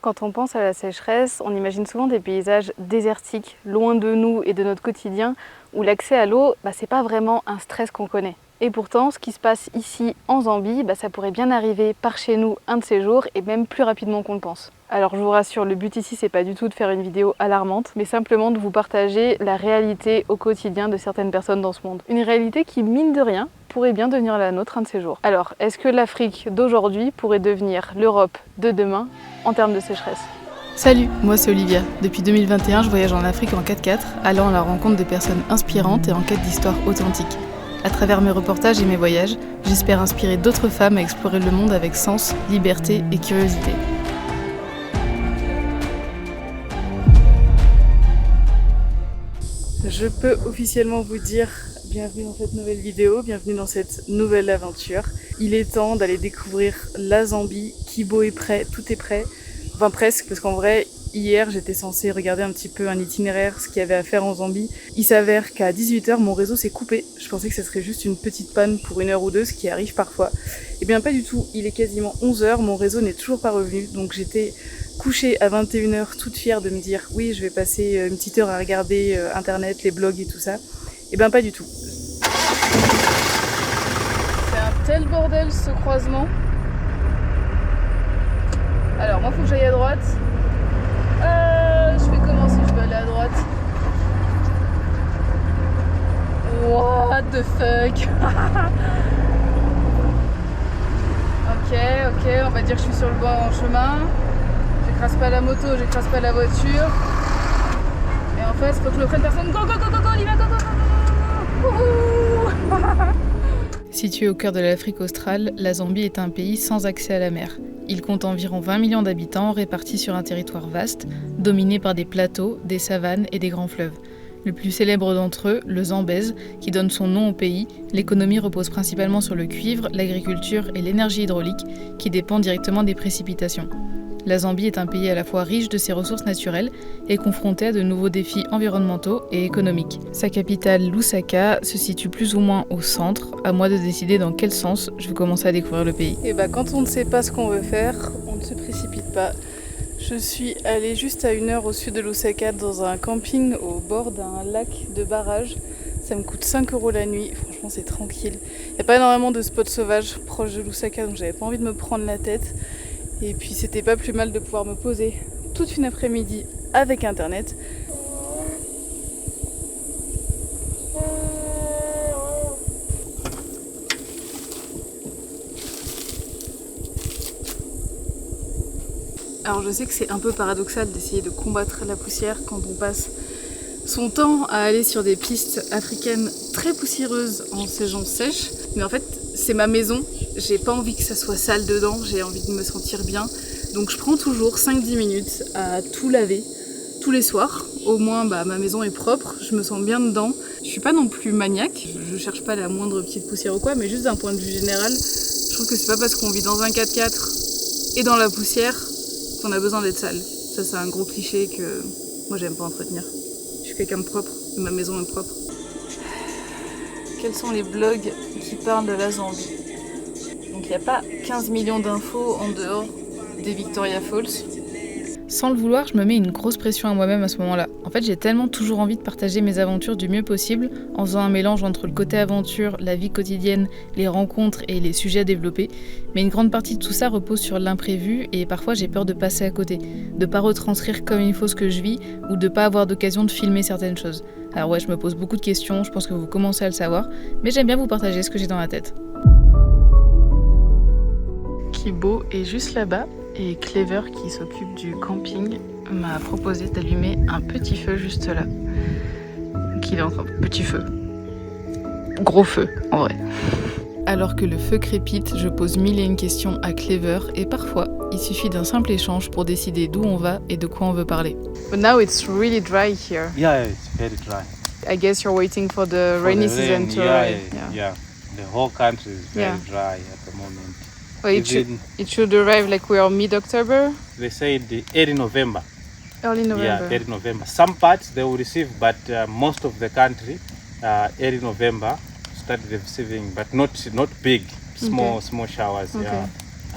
Quand on pense à la sécheresse, on imagine souvent des paysages désertiques, loin de nous et de notre quotidien, où l'accès à l'eau, c'est pas vraiment un stress qu'on connaît. Et pourtant, ce qui se passe ici en Zambie, ça pourrait bien arriver par chez nous un de ces jours, et même plus rapidement qu'on le pense. Alors je vous rassure, le but ici, c'est pas du tout de faire une vidéo alarmante, mais simplement de vous partager la réalité au quotidien de certaines personnes dans ce monde. Une réalité qui, mine de rien, pourrait bien devenir la nôtre un de ces jours. Alors, est-ce que l'Afrique d'aujourd'hui pourrait devenir l'Europe de demain en termes de sécheresse? Salut, moi c'est Olivia. Depuis 2021, je voyage en Afrique en 4x4, allant à la rencontre de personnes inspirantes et en quête d'histoires authentiques. À travers mes reportages et mes voyages, j'espère inspirer d'autres femmes à explorer le monde avec sens, liberté et curiosité. Je peux officiellement vous dire bienvenue dans cette nouvelle vidéo, bienvenue dans cette nouvelle aventure. Il est temps d'aller découvrir la Zambie. Kibo est prêt, tout est prêt. Enfin presque, parce qu'en vrai, hier j'étais censée regarder un petit peu un itinéraire, ce qu'il y avait à faire en Zambie. Il s'avère qu'à 18h, mon réseau s'est coupé. Je pensais que ça serait juste une petite panne pour 1 heure ou 2, ce qui arrive parfois. Eh bien pas du tout, il est quasiment 11h, mon réseau n'est toujours pas revenu, donc j'étais couchée à 21h, toute fière de me dire oui, je vais passer une petite heure à regarder internet, les blogs et tout ça. Eh bien pas du tout. C'est un tel bordel ce croisement. Alors moi faut que j'aille à droite. Je fais comment si je veux aller à droite? What the fuck? Ok, on va dire que je suis sur le bon chemin. J'écrase pas la moto, j'écrase pas la voiture. Et en fait, faut que je me prenne personne. Go, Olivia, go. Situé au cœur de l'Afrique australe, la Zambie est un pays sans accès à la mer. Il compte environ 20 millions d'habitants répartis sur un territoire vaste, dominé par des plateaux, des savanes et des grands fleuves. Le plus célèbre d'entre eux, le Zambèze, qui donne son nom au pays, l'économie repose principalement sur le cuivre, l'agriculture et l'énergie hydraulique, qui dépend directement des précipitations. La Zambie est un pays à la fois riche de ses ressources naturelles et confronté à de nouveaux défis environnementaux et économiques. Sa capitale, Lusaka, se situe plus ou moins au centre. À moi de décider dans quel sens je veux commencer à découvrir le pays. Et quand on ne sait pas ce qu'on veut faire, on ne se précipite pas. Je suis allée juste à 1 heure au sud de Lusaka dans un camping au bord d'un lac de barrage. Ça me coûte 5 € la nuit, franchement c'est tranquille. Il n'y a pas énormément de spots sauvages proches de Lusaka, donc j'avais pas envie de me prendre la tête. Et puis c'était pas plus mal de pouvoir me poser toute une après-midi avec internet. Alors je sais que c'est un peu paradoxal d'essayer de combattre la poussière quand on passe son temps à aller sur des pistes africaines très poussiéreuses en saison sèche. Mais en fait c'est ma maison, j'ai pas envie que ça soit sale dedans, j'ai envie de me sentir bien. Donc je prends toujours 5-10 minutes à tout laver tous les soirs. Au moins ma maison est propre, je me sens bien dedans. Je suis pas non plus maniaque, je cherche pas la moindre petite poussière ou quoi, mais juste d'un point de vue général, je trouve que c'est pas parce qu'on vit dans un 4x4 et dans la poussière qu'on a besoin d'être sale. Ça c'est un gros cliché que moi j'aime pas entretenir. Je suis quelqu'un de propre et ma maison est propre. Quels sont les blogs qui parlent de la Zambie? Donc il n'y a pas 15 millions d'infos en dehors des Victoria Falls. Sans le vouloir, je me mets une grosse pression à moi-même à ce moment-là. En fait, j'ai tellement toujours envie de partager mes aventures du mieux possible, en faisant un mélange entre le côté aventure, la vie quotidienne, les rencontres et les sujets à développer. Mais une grande partie de tout ça repose sur l'imprévu et parfois j'ai peur de passer à côté, de pas retranscrire comme il faut ce que je vis ou de pas avoir d'occasion de filmer certaines choses. Alors ouais, je me pose beaucoup de questions, je pense que vous commencez à le savoir, mais j'aime bien vous partager ce que j'ai dans la tête. Kibo est juste là-bas et Clever, qui s'occupe du camping, m'a proposé d'allumer un petit feu juste là. Donc il est en train de... Petit feu. Gros feu, en vrai. Alors que le feu crépite, je pose 1001 questions à Clever et parfois, il suffit d'un simple échange pour décider d'où on va et de quoi on veut parler. But now it's really dry here. Yeah, it's very dry. I guess you're waiting for the rainy season to arrive. Yeah. The whole country is very dry at the moment. Well, it should arrive like we are mid-October? They say the early November. Early November. Yeah, early November. Some parts they will receive, but most of the country, early November, start receiving, but not big, small showers. Okay. Yeah,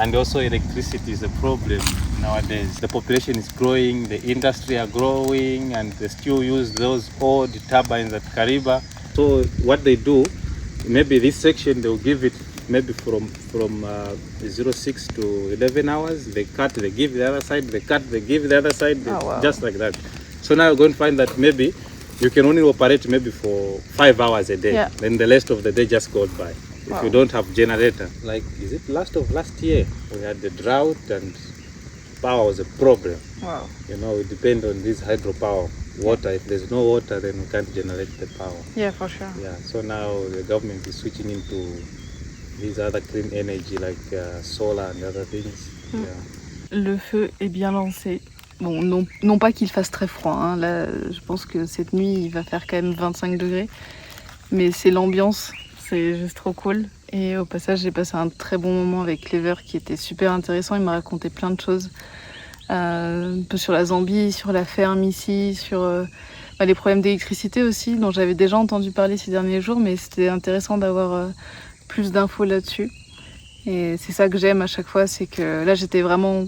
and also electricity is a problem nowadays. The population is growing, the industry are growing, and they still use those old turbines at Kariba. So what they do, maybe this section they'll give it maybe from 06 to 11 hours. They cut, they give the other side, they cut, they give the other side, just like that. So now you're going to find that maybe you can only operate maybe for 5 hours a day. Yeah. Then the rest of the day just goes by. If you don't have generator, like is it last year we had the drought and power was a problem. Wow. You know, it depends on this hydropower water. If there's no water, then we can't generate the power. Yeah, for sure. Yeah. So now the government is switching into these other clean energy like solar and other things. Yeah. Le feu est bien lancé. Bon, non pas qu'il fasse très froid, hein. Là, je pense que cette nuit, il va faire quand même 25 degrés. Mais c'est l'ambiance, c'est juste trop cool. Et au passage, j'ai passé un très bon moment avec Clever qui était super intéressant. Il m'a raconté plein de choses. Un peu sur la Zambie, sur la ferme ici, sur les problèmes d'électricité aussi, dont j'avais déjà entendu parler ces derniers jours. Mais c'était intéressant d'avoir plus d'infos là-dessus. Et c'est ça que j'aime à chaque fois, c'est que là, j'étais vraiment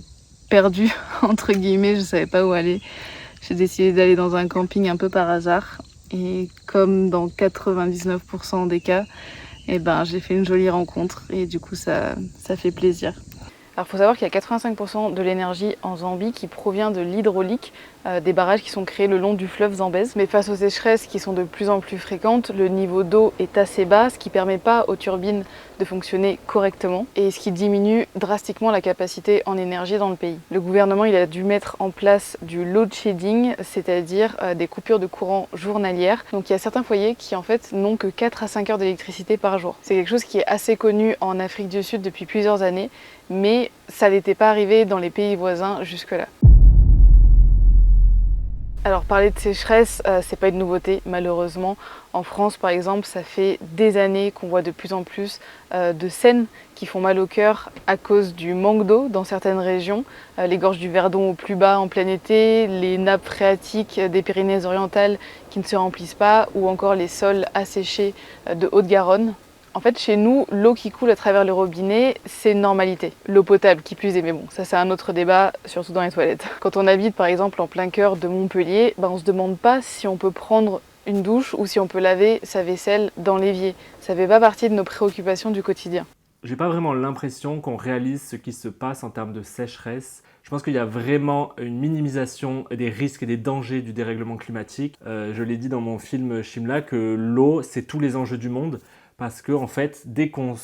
perdue, entre guillemets, je savais pas où aller. J'ai décidé d'aller dans un camping un peu par hasard. Et comme dans 99% des cas, j'ai fait une jolie rencontre et du coup ça fait plaisir. Alors il faut savoir qu'il y a 85% de l'énergie en Zambie qui provient de l'hydraulique, des barrages qui sont créés le long du fleuve Zambèze. Mais face aux sécheresses qui sont de plus en plus fréquentes, le niveau d'eau est assez bas, ce qui ne permet pas aux turbines de fonctionner correctement et ce qui diminue drastiquement la capacité en énergie dans le pays. Le gouvernement il a dû mettre en place du load shedding, c'est-à-dire des coupures de courant journalières. Donc il y a certains foyers qui en fait n'ont que 4 à 5 heures d'électricité par jour. C'est quelque chose qui est assez connu en Afrique du Sud depuis plusieurs années, mais ça n'était pas arrivé dans les pays voisins jusque-là. Alors parler de sécheresse, c'est pas une nouveauté malheureusement. En France par exemple, ça fait des années qu'on voit de plus en plus de scènes qui font mal au cœur à cause du manque d'eau dans certaines régions. Les gorges du Verdon au plus bas en plein été, les nappes phréatiques des Pyrénées-Orientales qui ne se remplissent pas, ou encore les sols asséchés de Haute-Garonne. En fait, chez nous, l'eau qui coule à travers le robinet, c'est une normalité. L'eau potable qui plus est, mais bon, ça c'est un autre débat, surtout dans les toilettes. Quand on habite par exemple en plein cœur de Montpellier, on se demande pas si on peut prendre une douche ou si on peut laver sa vaisselle dans l'évier. Ça fait pas partie de nos préoccupations du quotidien. J'ai pas vraiment l'impression qu'on réalise ce qui se passe en termes de sécheresse. Je pense qu'il y a vraiment une minimisation des risques et des dangers du dérèglement climatique. Je l'ai dit dans mon film Shimla que l'eau, c'est tous les enjeux du monde. Parce que en fait, dès qu'on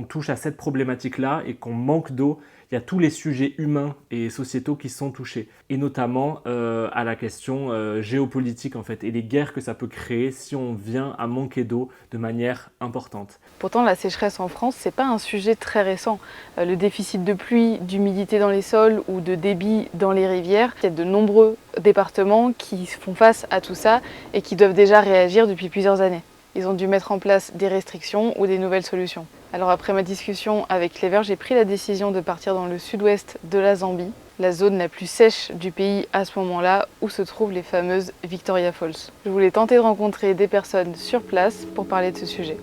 touche à cette problématique-là et qu'on manque d'eau, il y a tous les sujets humains et sociétaux qui sont touchés. Et notamment à la question géopolitique en fait, et les guerres que ça peut créer si on vient à manquer d'eau de manière importante. Pourtant, la sécheresse en France, c'est pas un sujet très récent. Le déficit de pluie, d'humidité dans les sols ou de débit dans les rivières, il y a de nombreux départements qui font face à tout ça et qui doivent déjà réagir depuis plusieurs années. Ils ont dû mettre en place des restrictions ou des nouvelles solutions. Alors après ma discussion avec Clever, j'ai pris la décision de partir dans le sud-ouest de la Zambie, la zone la plus sèche du pays à ce moment-là, où se trouvent les fameuses Victoria Falls. Je voulais tenter de rencontrer des personnes sur place pour parler de ce sujet.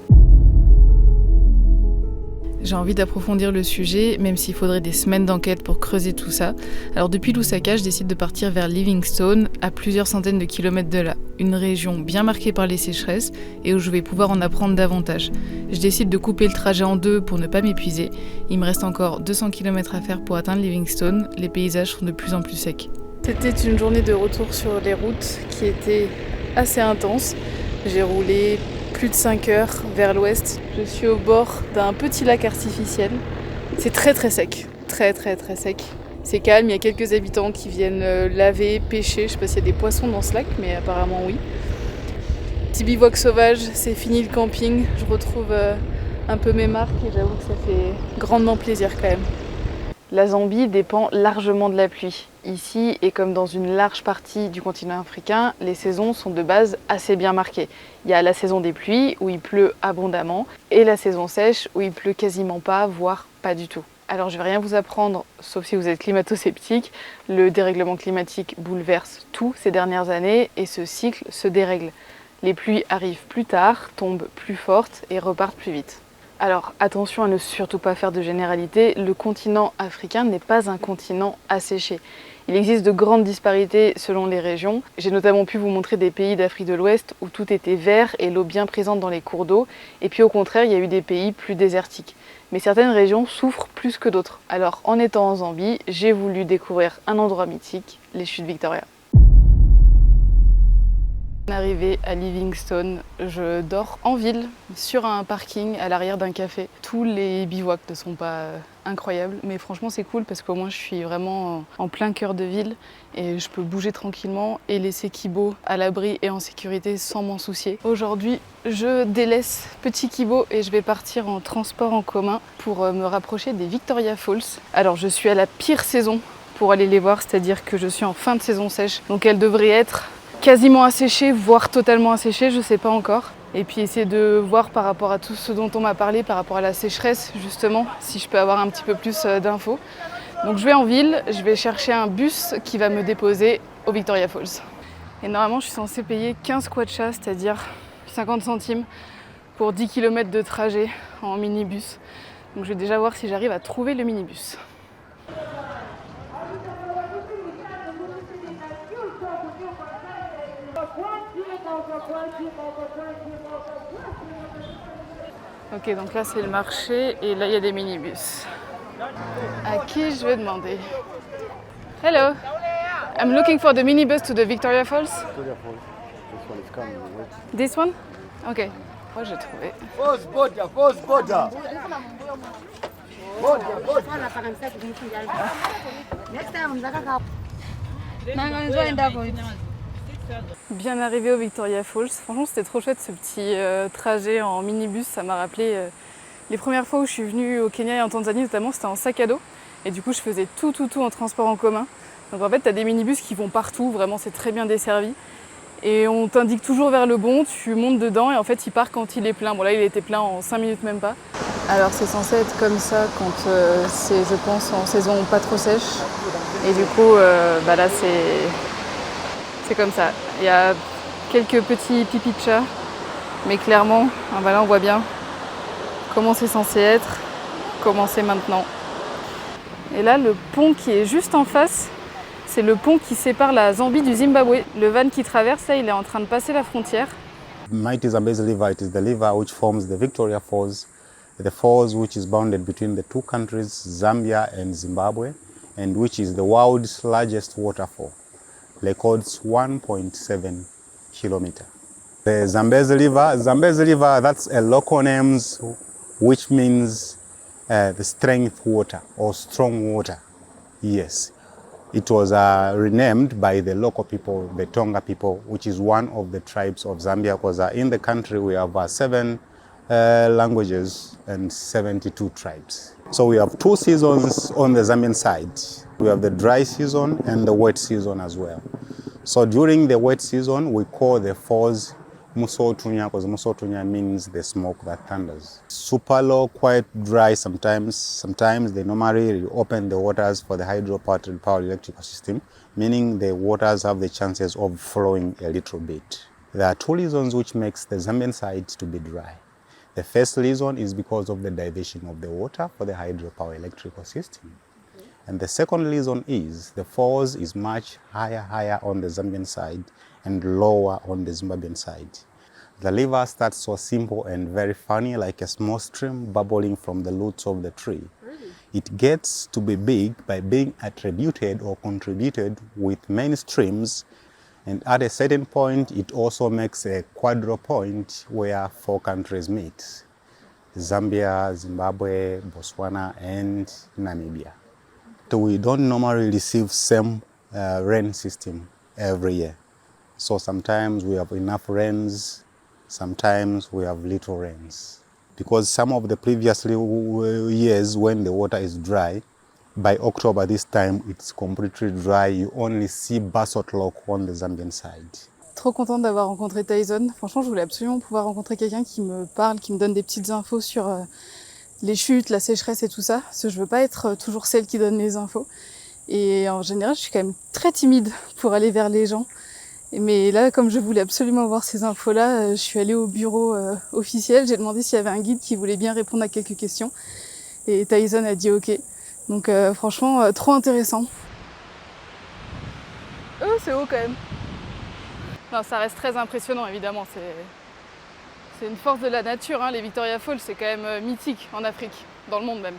J'ai envie d'approfondir le sujet, même s'il faudrait des semaines d'enquête pour creuser tout ça. Alors depuis Lusaka, je décide de partir vers Livingstone, à plusieurs centaines de kilomètres de là. Une région bien marquée par les sécheresses et où je vais pouvoir en apprendre davantage. Je décide de couper le trajet en deux pour ne pas m'épuiser. Il me reste encore 200 km à faire pour atteindre Livingstone. Les paysages sont de plus en plus secs. C'était une journée de retour sur les routes qui était assez intense. J'ai roulé plus de 5 heures vers l'ouest. Je suis au bord d'un petit lac artificiel. C'est très très sec, très sec. C'est calme, il y a quelques habitants qui viennent laver, pêcher. Je sais pas s'il y a des poissons dans ce lac, mais apparemment oui. Petit bivouac sauvage, c'est fini le camping. Je retrouve un peu mes marques et j'avoue que ça fait grandement plaisir quand même. La Zambie dépend largement de la pluie. Ici, et comme dans une large partie du continent africain, les saisons sont de base assez bien marquées. Il y a la saison des pluies, où il pleut abondamment, et la saison sèche, où il pleut quasiment pas, voire pas du tout. Alors je vais rien vous apprendre, sauf si vous êtes climato-sceptique, le dérèglement climatique bouleverse tout ces dernières années, et ce cycle se dérègle. Les pluies arrivent plus tard, tombent plus fortes et repartent plus vite. Alors attention à ne surtout pas faire de généralité, le continent africain n'est pas un continent asséché. Il existe de grandes disparités selon les régions. J'ai notamment pu vous montrer des pays d'Afrique de l'Ouest où tout était vert et l'eau bien présente dans les cours d'eau. Et puis au contraire, il y a eu des pays plus désertiques. Mais certaines régions souffrent plus que d'autres. Alors en étant en Zambie, j'ai voulu découvrir un endroit mythique, les chutes Victoria. Arrivée à Livingstone, je dors en ville, sur un parking à l'arrière d'un café. Tous les bivouacs ne sont pas incroyables, mais franchement c'est cool parce qu'au moins je suis vraiment en plein cœur de ville et je peux bouger tranquillement et laisser Kibo à l'abri et en sécurité sans m'en soucier. Aujourd'hui, je délaisse petit Kibo et je vais partir en transport en commun pour me rapprocher des Victoria Falls. Alors je suis à la pire saison pour aller les voir, c'est-à-dire que je suis en fin de saison sèche, donc elle devrait être quasiment asséché, voire totalement asséché, je sais pas encore. Et puis essayer de voir par rapport à tout ce dont on m'a parlé, par rapport à la sécheresse justement, si je peux avoir un petit peu plus d'infos. Donc je vais en ville, je vais chercher un bus qui va me déposer au Victoria Falls. Et normalement je suis censée payer 15 kwacha, c'est-à-dire 50 centimes pour 10 km de trajet en minibus. Donc je vais déjà voir si j'arrive à trouver le minibus. Ok, donc là c'est le marché et là il y a des minibus. À qui je vais demander? Hello, I'm looking for the minibus to the Victoria Falls. Victoria Falls. This one is coming. Wait. This one? Ok. Moi j'ai trouvé. Falls border, falls border. Bien arrivé au Victoria Falls. Franchement c'était trop chouette ce petit trajet en minibus. Ça m'a rappelé les premières fois où je suis venue au Kenya et en Tanzanie notamment, c'était en sac à dos. Et du coup je faisais tout en transport en commun. Donc en fait tu as des minibus qui vont partout, vraiment c'est très bien desservi. Et on t'indique toujours vers le bon, tu montes dedans et en fait il part quand il est plein. Bon là il était plein en 5 minutes même pas. Alors c'est censé être comme ça quand c'est je pense en saison pas trop sèche. Et du coup là c'est comme ça. Il y a quelques petits pipis de chat, mais clairement là on voit bien comment c'est censé être, comment c'est maintenant. Et là le pont qui est juste en face, c'est le pont qui sépare la Zambie du Zimbabwe. Le van qui traverse, là, il est en train de passer la frontière. Mighty Zambezi River, it is the river which forms the Victoria Falls, the falls which is bounded between the two countries, Zambia and Zimbabwe, and which is the world's largest waterfall, records 1.7 kilometers. The Zambezi River, that's a local name which means the strength water or strong water. Yes. It was renamed by the local people, the Tonga people, which is one of the tribes of Zambia, because in the country we have 7 languages and 72 tribes. So we have 2 seasons on the Zambian side. We have the dry season and the wet season as well. So during the wet season, we call the falls Musotunya, because Musotunya means the smoke that thunders. Super low, quite dry sometimes. Sometimes they normally open the waters for the hydropower electrical system, meaning the waters have the chances of flowing a little bit. There are 2 reasons which makes the Zambian side to be dry. The first reason is because of the diversion of the water for the hydropower electrical system. And the second reason is the falls is much higher on the Zambian side and lower on the Zimbabwean side. The river starts so simple and very funny, like a small stream bubbling from the roots of the tree. Really? It gets to be big by being attributed or contributed with many streams, and at a certain point it also makes a quadro point where 4 countries meet: Zambia, Zimbabwe, Botswana and Namibia. So we don't normally receive same rain system every year. So sometimes we have enough rains, sometimes we have little rains. Because some of the previous years when the water is dry, by October this time it's completely dry. You only see basalt rock on the Zambian side. Trop contente d'avoir rencontré Tyson. Franchement, je voulais absolument pouvoir rencontrer quelqu'un qui me parle, qui me donne des petites infos sur les chutes, la sécheresse et tout ça. Parce que je veux pas être toujours celle qui donne les infos. Et en général, je suis quand même très timide pour aller vers les gens. Mais là, comme je voulais absolument voir ces infos-là, je suis allée au bureau officiel, j'ai demandé s'il y avait un guide qui voulait bien répondre à quelques questions. Et Tyson a dit OK. Donc franchement, trop intéressant. Oh, c'est haut quand même. Non, ça reste très impressionnant évidemment. C'est une force de la nature, hein. Les Victoria Falls, c'est quand même mythique en Afrique, dans le monde même.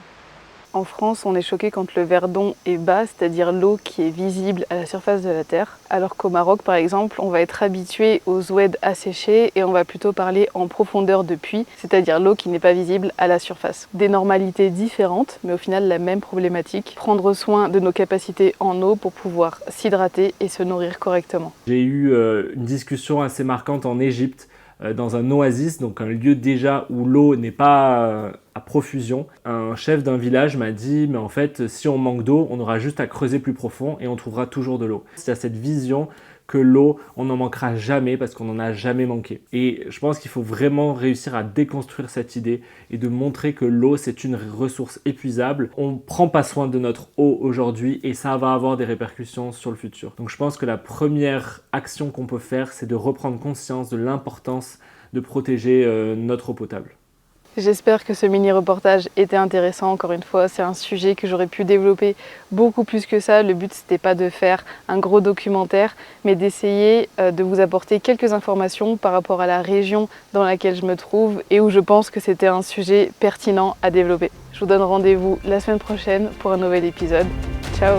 En France, on est choqué quand le verdon est bas, c'est-à-dire l'eau qui est visible à la surface de la terre. Alors qu'au Maroc, par exemple, on va être habitué aux oueds asséchés et on va plutôt parler en profondeur de puits, c'est-à-dire l'eau qui n'est pas visible à la surface. Des normalités différentes, mais au final la même problématique. Prendre soin de nos capacités en eau pour pouvoir s'hydrater et se nourrir correctement. J'ai eu une discussion assez marquante en Égypte, dans un oasis, donc un lieu déjà où l'eau n'est pas à profusion. Un chef d'un village m'a dit, mais en fait, si on manque d'eau, on aura juste à creuser plus profond et on trouvera toujours de l'eau. Il y a cette vision que l'eau, on n'en manquera jamais parce qu'on n'en a jamais manqué. Et je pense qu'il faut vraiment réussir à déconstruire cette idée et de montrer que l'eau, c'est une ressource épuisable. On ne prend pas soin de notre eau aujourd'hui et ça va avoir des répercussions sur le futur. Donc je pense que la première action qu'on peut faire, c'est de reprendre conscience de l'importance de protéger notre eau potable. J'espère que ce mini-reportage était intéressant. Encore une fois, c'est un sujet que j'aurais pu développer beaucoup plus que ça. Le but, c'était pas de faire un gros documentaire, mais d'essayer de vous apporter quelques informations par rapport à la région dans laquelle je me trouve et où je pense que c'était un sujet pertinent à développer. Je vous donne rendez-vous la semaine prochaine pour un nouvel épisode. Ciao!